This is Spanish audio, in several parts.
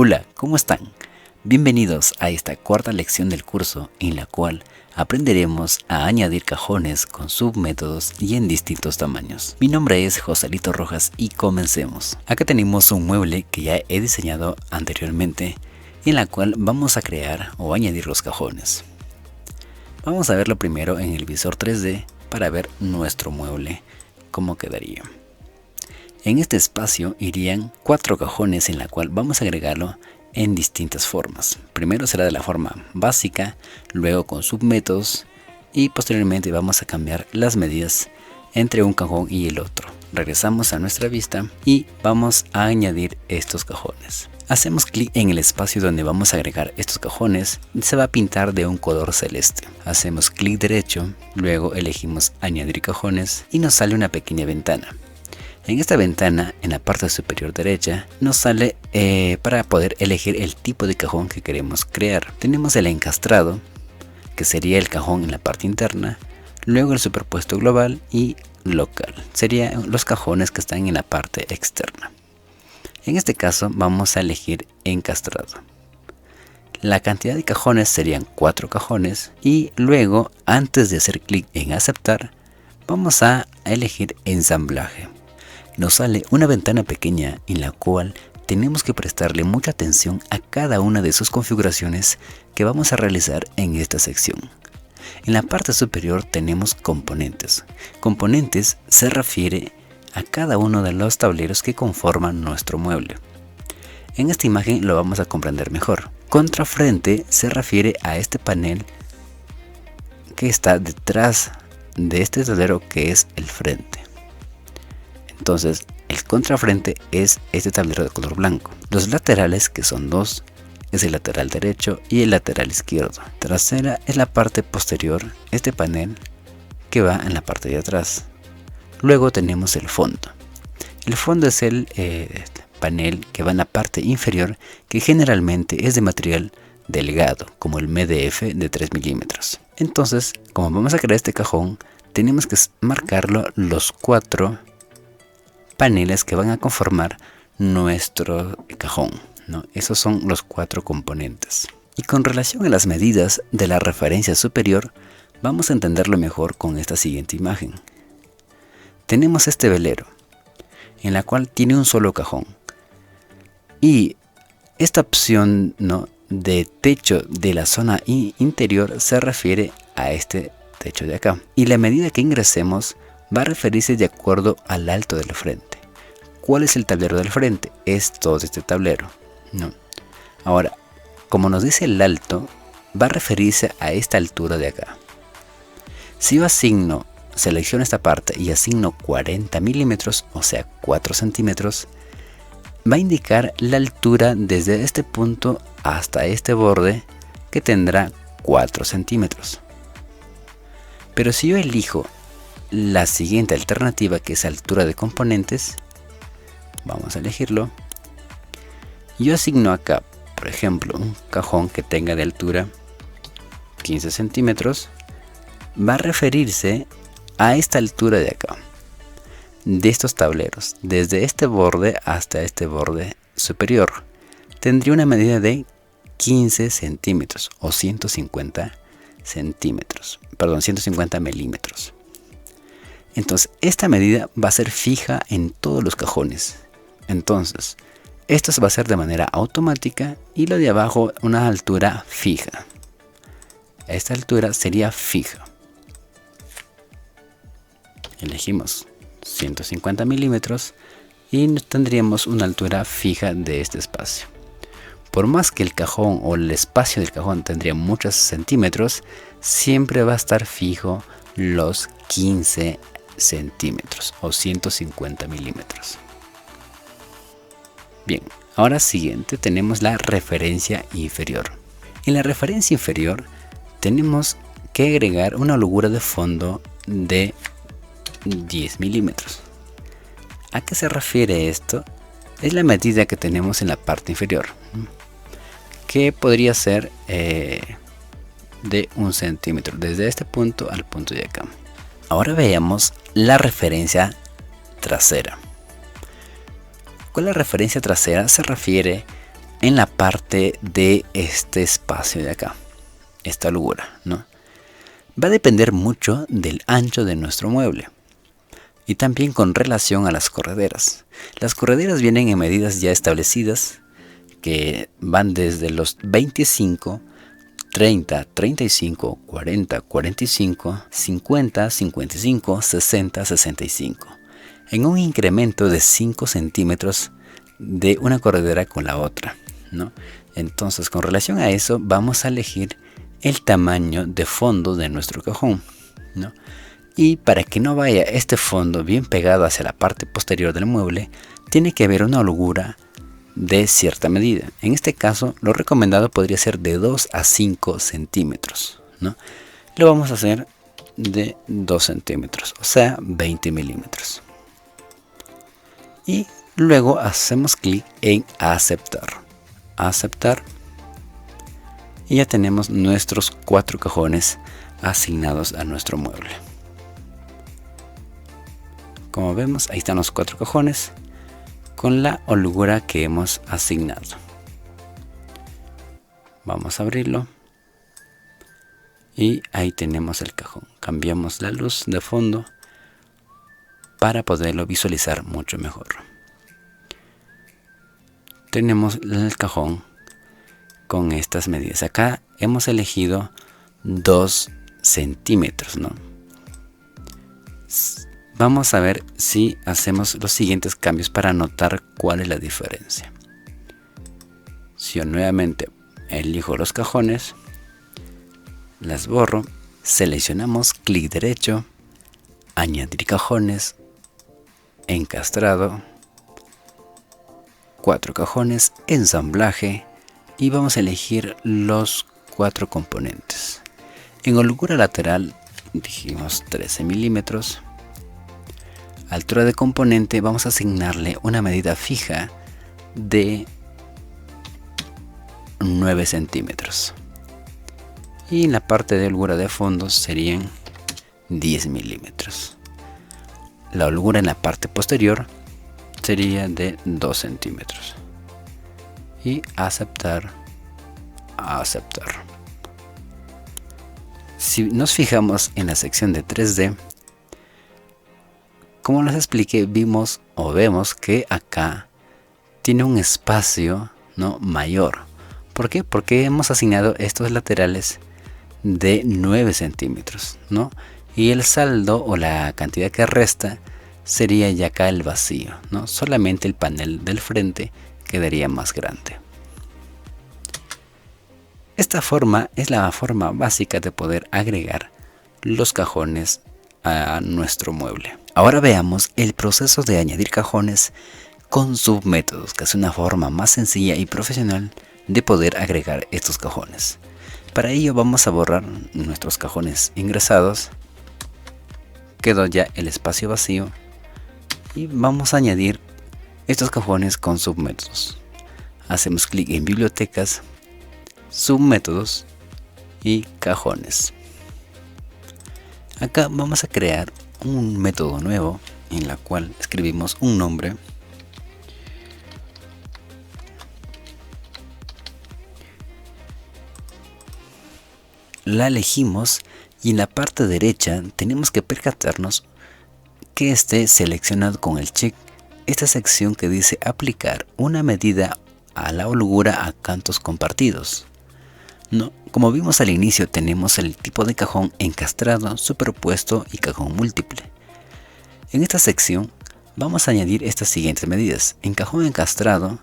Hola, ¿cómo están? Bienvenidos a esta cuarta lección del curso en la cual aprenderemos a añadir cajones con submétodos y en distintos tamaños. Mi nombre es Joselito Rojas y comencemos. Acá tenemos un mueble que ya he diseñado anteriormente en la cual vamos a crear o añadir los cajones. Vamos a verlo primero en el visor 3D para ver nuestro mueble, cómo quedaría. En este espacio irían 4 cajones en la cual vamos a agregarlo en distintas formas. Primero será de la forma básica, luego con submétodos y posteriormente vamos a cambiar las medidas entre un cajón y el otro. Regresamos a nuestra vista y vamos a añadir estos cajones. Hacemos clic en el espacio donde vamos a agregar estos cajones, se va a pintar de un color celeste. Hacemos clic derecho, luego elegimos añadir cajones y nos sale una pequeña ventana. En esta ventana, en la parte superior derecha, nos sale para poder elegir el tipo de cajón que queremos crear. Tenemos el encastrado, que sería el cajón en la parte interna, luego el superpuesto global y local, serían los cajones que están en la parte externa. En este caso vamos a elegir encastrado. La cantidad de cajones serían 4 cajones y luego, antes de hacer clic en aceptar, vamos a elegir ensamblaje. Nos sale una ventana pequeña en la cual tenemos que prestarle mucha atención a cada una de sus configuraciones que vamos a realizar en esta sección. En la parte superior tenemos componentes. Componentes se refiere a cada uno de los tableros que conforman nuestro mueble. En esta imagen lo vamos a comprender mejor. Contrafrente se refiere a este panel que está detrás de este tablero que es el frente. Entonces, el contrafrente es este tablero de color blanco. Los laterales, que son 2, es el lateral derecho y el lateral izquierdo. Trasera es la parte posterior, este panel que va en la parte de atrás. Luego tenemos el fondo. El fondo es el panel que va en la parte inferior, que generalmente es de material delgado, como el MDF de 3 milímetros. Entonces, como vamos a crear este cajón, tenemos que marcarlo los 4 paneles que van a conformar nuestro cajón, ¿no? Esos son los 4 componentes. Y con relación a las medidas de la referencia superior, vamos a entenderlo mejor con esta siguiente imagen. Tenemos este velero, en la cual tiene un solo cajón. Y esta opción, ¿no?, de techo de la zona interior se refiere a este techo de acá. Y la medida que ingresemos va a referirse de acuerdo al alto del frente. ¿Cuál es el tablero del frente? Es todo este tablero, ¿no? Ahora, como nos dice el alto, va a referirse a esta altura de acá. Si yo selecciono esta parte y asigno 40 milímetros, o sea 4 centímetros, va a indicar la altura desde este punto hasta este borde, que tendrá 4 centímetros. Pero si yo elijo la siguiente alternativa, que es altura de componentes, vamos a elegirlo. Yo asigno acá, por ejemplo, un cajón que tenga de altura 15 centímetros. Va a referirse a esta altura de acá, de estos tableros, desde este borde hasta este borde superior. Tendría una medida de 15 centímetros o 150 centímetros, perdón, 150 milímetros. Entonces, esta medida va a ser fija en todos los cajones. Entonces, esto se va a hacer de manera automática y lo de abajo una altura fija. Esta altura sería fija. Elegimos 150 milímetros y tendríamos una altura fija de este espacio. Por más que el cajón o el espacio del cajón tendría muchos centímetros, siempre va a estar fijo los 15 centímetros o 150 milímetros. Bien, ahora siguiente tenemos la referencia inferior. En la referencia inferior tenemos que agregar una holgura de fondo de 10 milímetros. ¿A qué se refiere esto? Es la medida que tenemos en la parte inferior, que podría ser de 1 centímetro, desde este punto al punto de acá. Ahora veamos la referencia trasera. Con la referencia trasera se refiere en la parte de este espacio de acá, esta holgura, ¿no? Va a depender mucho del ancho de nuestro mueble y también con relación a las correderas. Las correderas vienen en medidas ya establecidas que van desde los 25, 30, 35, 40, 45, 50, 55, 60, 65, en un incremento de 5 centímetros de una corredera con la otra, ¿no? Entonces, con relación a eso, vamos a elegir el tamaño de fondo de nuestro cajón, ¿no? Y para que no vaya este fondo bien pegado hacia la parte posterior del mueble, tiene que haber una holgura de cierta medida. En este caso, lo recomendado podría ser de 2 a 5 centímetros, ¿no? Lo vamos a hacer de 2 centímetros, o sea, 20 milímetros. Y luego hacemos clic en aceptar. Aceptar. Y ya tenemos nuestros 4 cajones asignados a nuestro mueble. Como vemos, ahí están los 4 cajones con la holgura que hemos asignado. Vamos a abrirlo. Y ahí tenemos el cajón. Cambiamos la luz de fondo para poderlo visualizar mucho mejor. Tenemos el cajón con estas medidas. Acá hemos elegido 2 centímetros, ¿no? Vamos a ver si hacemos los siguientes cambios para notar cuál es la diferencia. Si yo nuevamente elijo los cajones, las borro, seleccionamos clic derecho, añadir cajones, encastrado, 4 cajones, ensamblaje, y vamos a elegir los 4 componentes. En holgura lateral dijimos 13 milímetros. Altura de componente vamos a asignarle una medida fija de 9 centímetros. Y en la parte de holgura de fondo serían 10 milímetros. La holgura en la parte posterior sería de 2 centímetros. Y aceptar, aceptar. Si nos fijamos en la sección de 3D, como les expliqué, vemos que acá tiene un espacio, ¿no?, mayor. ¿Por qué? Porque hemos asignado estos laterales de 9 centímetros, ¿no? Y el saldo o la cantidad que resta sería ya acá el vacío, ¿no? Solamente el panel del frente quedaría más grande. Esta forma es la forma básica de poder agregar los cajones a nuestro mueble. Ahora veamos el proceso de añadir cajones con submétodos, que es una forma más sencilla y profesional de poder agregar estos cajones. Para ello vamos a borrar nuestros cajones ingresados. Quedó ya el espacio vacío y vamos a añadir estos cajones con submétodos. Hacemos clic en bibliotecas, submétodos y cajones. Acá vamos a crear un método nuevo en la cual escribimos un nombre. La elegimos y en la parte derecha tenemos que percatarnos que esté seleccionado con el check esta sección que dice aplicar una medida a la holgura a cantos compartidos. No, como vimos al inicio, tenemos el tipo de cajón encastrado, superpuesto y cajón múltiple. En esta sección vamos a añadir estas siguientes medidas. En cajón encastrado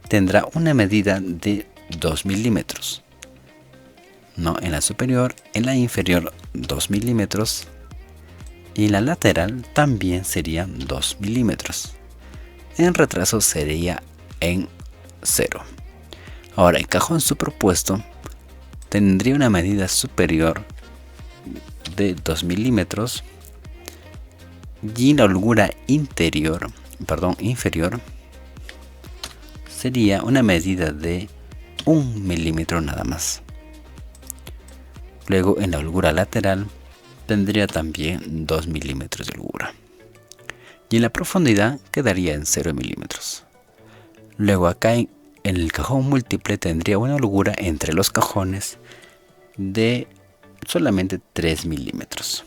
tendrá una medida de 2 milímetros. No, en la superior, en la inferior 2 milímetros y en la lateral también serían 2 milímetros. En retraso sería en 0. Ahora, el cajón superpuesto tendría una medida superior de 2 milímetros y la holgura inferior sería una medida de 1 milímetro nada más. Luego en la holgura lateral tendría también 2 milímetros de holgura y en la profundidad quedaría en 0 milímetros. Luego acá En el cajón múltiple tendría una holgura entre los cajones de solamente 3 milímetros.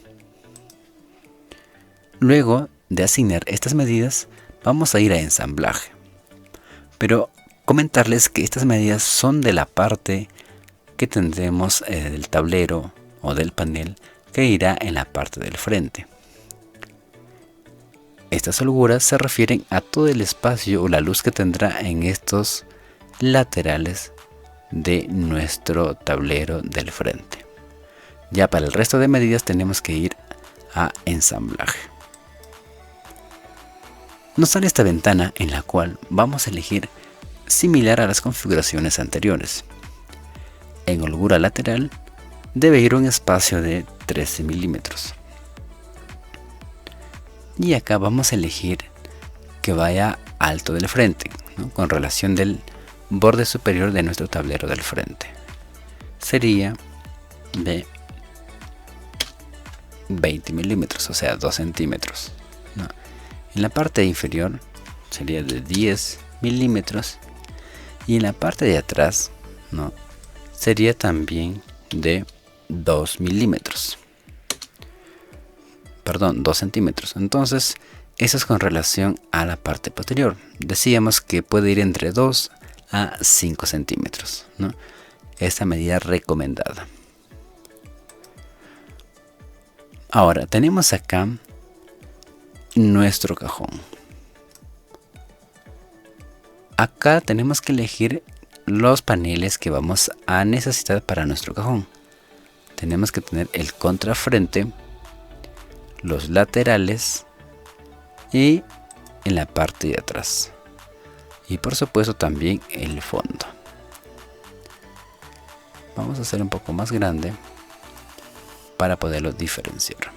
Luego de asignar estas medidas, vamos a ir a ensamblaje. Pero comentarles que estas medidas son de la parte que tendremos del tablero o del panel que irá en la parte del frente. Estas holguras se refieren a todo el espacio o la luz que tendrá en estos laterales de nuestro tablero del frente. Ya para el resto de medidas tenemos que ir a ensamblaje. Nos sale esta ventana en la cual vamos a elegir similar a las configuraciones anteriores. En holgura lateral debe ir un espacio de 13 milímetros. Y acá vamos a elegir que vaya alto del frente, ¿no? Con relación del borde superior de nuestro tablero del frente. Sería de 20 milímetros, o sea 2 centímetros, ¿no? En la parte inferior sería de 10 milímetros y en la parte de atrás, ¿no? Sería también de 2 milímetros. Perdón, 2 centímetros. Entonces, eso es con relación a la parte posterior. Decíamos que puede ir entre 2 a 5 centímetros, ¿no? Esta medida recomendada. Ahora, tenemos acá nuestro cajón. Acá tenemos que elegir los paneles que vamos a necesitar para nuestro cajón. Tenemos que tener el contrafrente, los laterales y en la parte de atrás. Y por supuesto también el fondo. Vamos a hacer un poco más grande para poderlo diferenciar.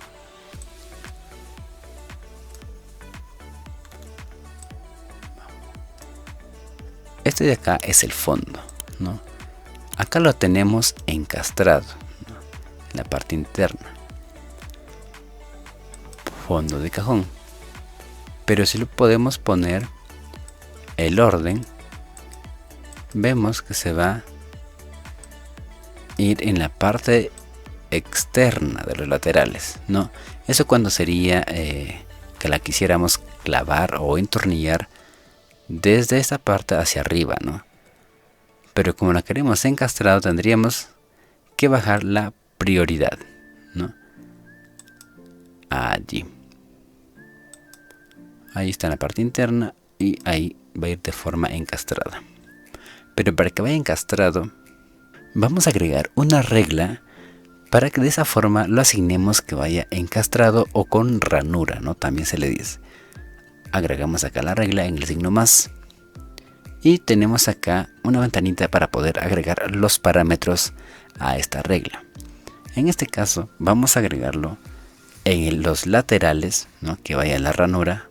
Este de acá es el fondo, ¿no? Acá lo tenemos encastrado, ¿no? En la parte interna. Fondo de cajón. Pero si lo podemos poner el orden, vemos que se va a ir en la parte externa de los laterales, ¿no? Eso cuando sería que la quisiéramos clavar o entornillar desde esta parte hacia arriba, ¿no? Pero como la queremos encastrado, tendríamos que bajar la prioridad, ¿no? Allí. Ahí está en la parte interna y ahí va a ir de forma encastrada. Pero para que vaya encastrado, vamos a agregar una regla para que de esa forma lo asignemos que vaya encastrado o con ranura, ¿no? También se le dice. Agregamos acá la regla en el signo más. Y tenemos acá una ventanita para poder agregar los parámetros a esta regla. En este caso vamos a agregarlo en los laterales, ¿no? Que vaya la ranura.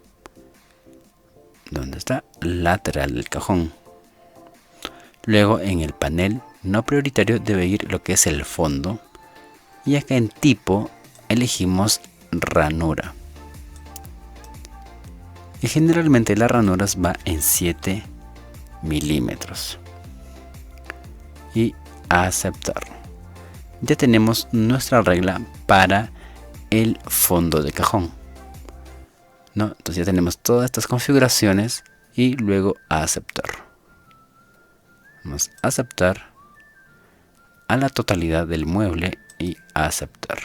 ¿Dónde está? Lateral del cajón. Luego en el panel no prioritario debe ir lo que es el fondo. Y acá en tipo elegimos ranura. Y generalmente las ranuras va en 7 milímetros. Y aceptar. Ya tenemos nuestra regla para el fondo de cajón, ¿no? Entonces ya tenemos todas estas configuraciones y luego a aceptar. Vamos a aceptar a la totalidad del mueble y a aceptar.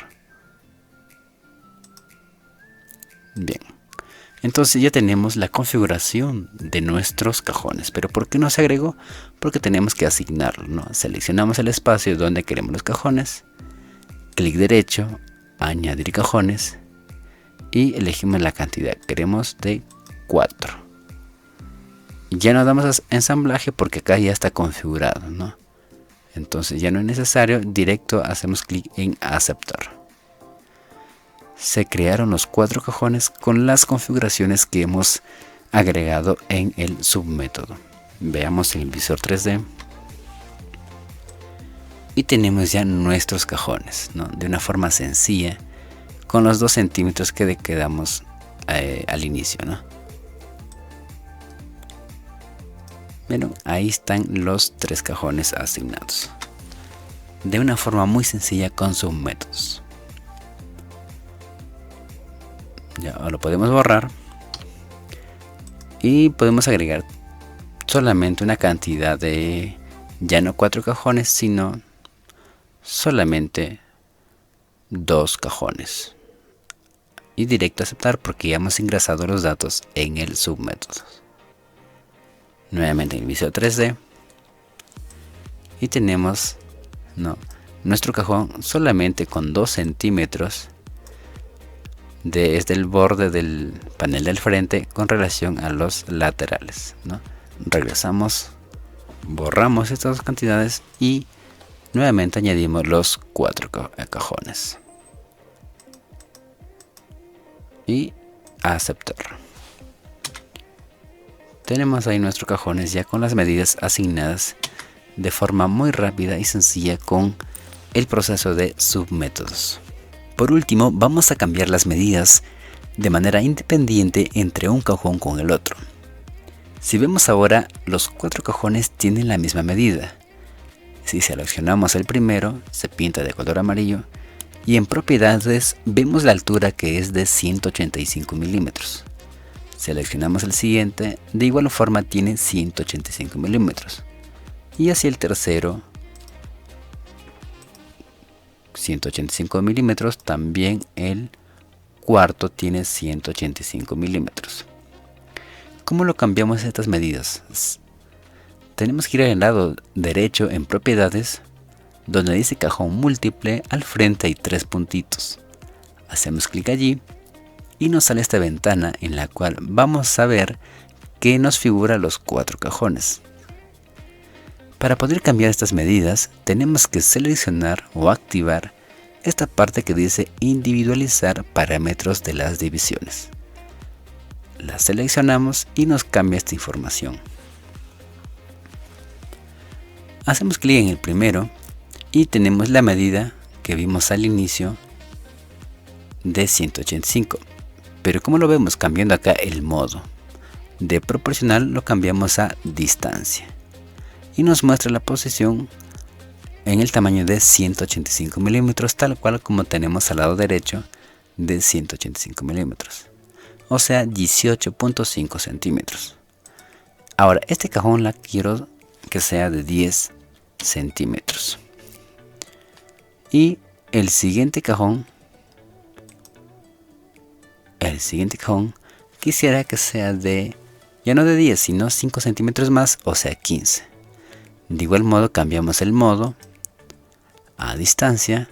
Bien. Entonces ya tenemos la configuración de nuestros cajones. ¿Pero por qué no se agregó? Porque tenemos que asignarlo, ¿no? Seleccionamos el espacio donde queremos los cajones. Clic derecho, añadir cajones. Y elegimos la cantidad. Queremos de 4. Ya no damos a ensamblaje porque acá ya está configurado, ¿no? Entonces ya no es necesario. Directo hacemos clic en aceptar. Se crearon los 4 cajones con las configuraciones que hemos agregado en el submétodo. Veamos el visor 3D. Y tenemos ya nuestros cajones, ¿no? De una forma sencilla, con los 2 centímetros que quedamos al inicio, ¿no? Bueno, ahí están los 3 cajones asignados. De una forma muy sencilla con submétodos. Ya lo podemos borrar. Y podemos agregar solamente una cantidad de, ya no 4 cajones, sino solamente 2 cajones. Y directo a aceptar porque ya hemos ingresado los datos en el submétodo. Nuevamente en el visor 3D. Y tenemos nuestro cajón solamente con 2 centímetros desde el borde del panel del frente con relación a los laterales, Regresamos, borramos estas 2 cantidades y nuevamente añadimos los 4 cajones y aceptar. Tenemos ahí nuestros cajones ya con las medidas asignadas de forma muy rápida y sencilla con el proceso de submétodos. Por último, vamos a cambiar las medidas de manera independiente entre un cajón con el otro. Si vemos ahora, los 4 cajones tienen la misma medida. Si seleccionamos el primero, se pinta de color amarillo y en propiedades vemos la altura que es de 185 milímetros. Seleccionamos el siguiente, de igual forma tiene 185 milímetros. Y así el tercero, 185 milímetros, también el cuarto tiene 185 milímetros. ¿Cómo lo cambiamos estas medidas? Tenemos que ir al lado derecho en propiedades, donde dice cajón múltiple, al frente hay 3 puntitos. Hacemos clic allí y nos sale esta ventana en la cual vamos a ver que nos figura los 4 cajones. Para poder cambiar estas medidas tenemos que seleccionar o activar esta parte que dice individualizar parámetros de las divisiones. La seleccionamos y nos cambia esta información. Hacemos clic en el primero y tenemos la medida que vimos al inicio de 185. Pero como lo vemos cambiando acá el modo de proporcional, lo cambiamos a distancia. Y nos muestra la posición en el tamaño de 185 milímetros, tal cual como tenemos al lado derecho de 185 milímetros. O sea, 18.5 centímetros. Ahora, este cajón la quiero que sea de 10 centímetros. Y el siguiente cajón quisiera que sea de, ya no de 10, sino 5 centímetros más, o sea 15. De igual modo cambiamos el modo a distancia,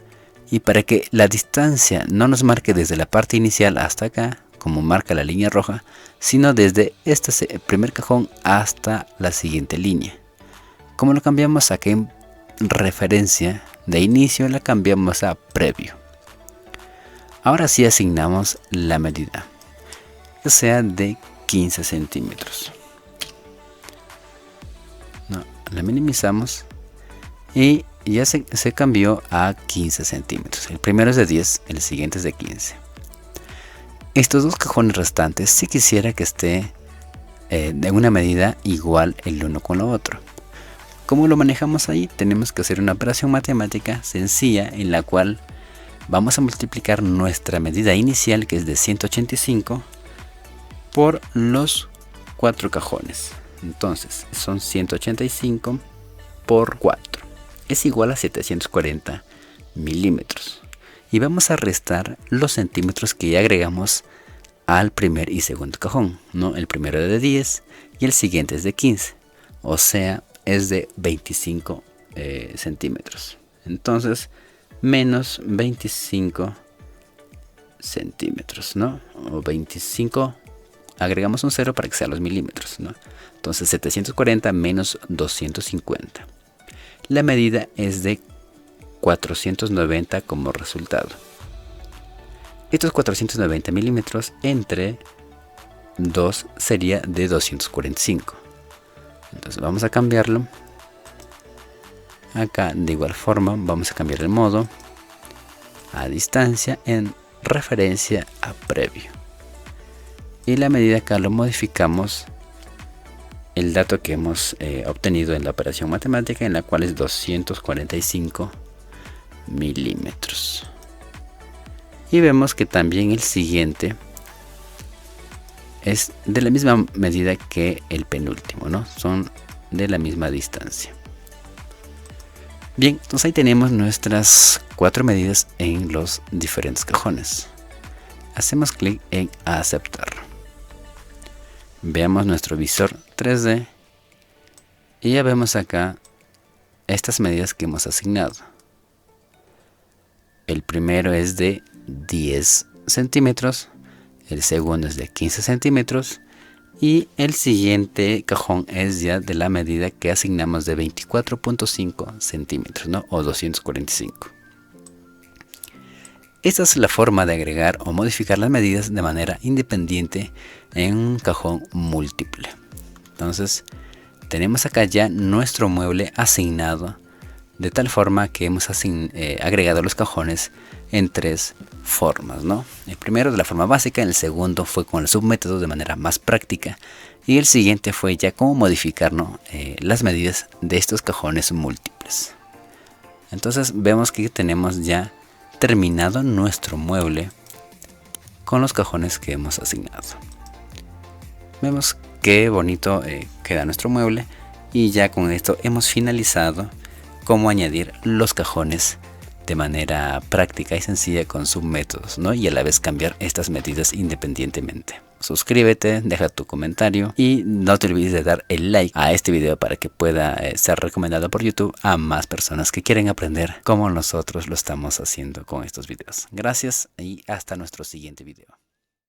y para que la distancia no nos marque desde la parte inicial hasta acá, como marca la línea roja, sino desde este primer cajón hasta la siguiente línea. Como lo cambiamos aquí en referencia de inicio, la cambiamos a previo. Ahora sí asignamos la medida, que sea de 15 centímetros. La minimizamos y ya se cambió a 15 centímetros. El primero es de 10, el siguiente es de 15. Estos 2 cajones restantes, si quisiera que esté de una medida igual el uno con lo otro. ¿Cómo lo manejamos ahí? Tenemos que hacer una operación matemática sencilla en la cual vamos a multiplicar nuestra medida inicial, que es de 185, por los 4 cajones. Entonces son 185 por 4. Es igual a 740 milímetros. Y vamos a restar los centímetros que ya agregamos al primer y segundo cajón. El primero es de 10 y el siguiente es de 15. O sea, es de 25 centímetros. Entonces, menos 25 centímetros, O 25, agregamos un 0 para que sean los milímetros, Entonces, 740 menos 250. La medida es de 490 como resultado. Estos 490 milímetros entre 2 sería de 245. Entonces vamos a cambiarlo. Acá de igual forma vamos a cambiar el modo a distancia en referencia a previo. Y la medida acá lo modificamos el dato que hemos obtenido en la operación matemática, en la cual es 245 milímetros. Y vemos que también el siguiente es de la misma medida que el penúltimo, ¿no? Son de la misma distancia. Bien, entonces ahí tenemos nuestras 4 medidas en los diferentes cajones. Hacemos clic en aceptar. Veamos nuestro visor 3D y ya vemos acá estas medidas que hemos asignado. El primero es de 10 centímetros, el segundo es de 15 centímetros y el siguiente cajón es ya de la medida que asignamos de 24.5 centímetros, ¿no? O 245. Esta es la forma de agregar o modificar las medidas de manera independiente en un cajón múltiple. Entonces tenemos acá ya nuestro mueble asignado, de tal forma que hemos agregado los cajones en 3 formas, ¿no? El primero de la forma básica, el segundo fue con el submétodo de manera más práctica y el siguiente fue ya cómo modificar, ¿no? Las medidas de estos cajones múltiples. Entonces vemos que tenemos ya terminado nuestro mueble con los cajones que hemos asignado. Vemos qué bonito queda nuestro mueble y ya con esto hemos finalizado cómo añadir los cajones de manera práctica y sencilla con submétodos, ¿no? Y a la vez cambiar estas medidas independientemente. Suscríbete, deja tu comentario y no te olvides de dar el like a este video para que pueda ser recomendado por YouTube a más personas que quieren aprender como nosotros lo estamos haciendo con estos videos. Gracias y hasta nuestro siguiente video.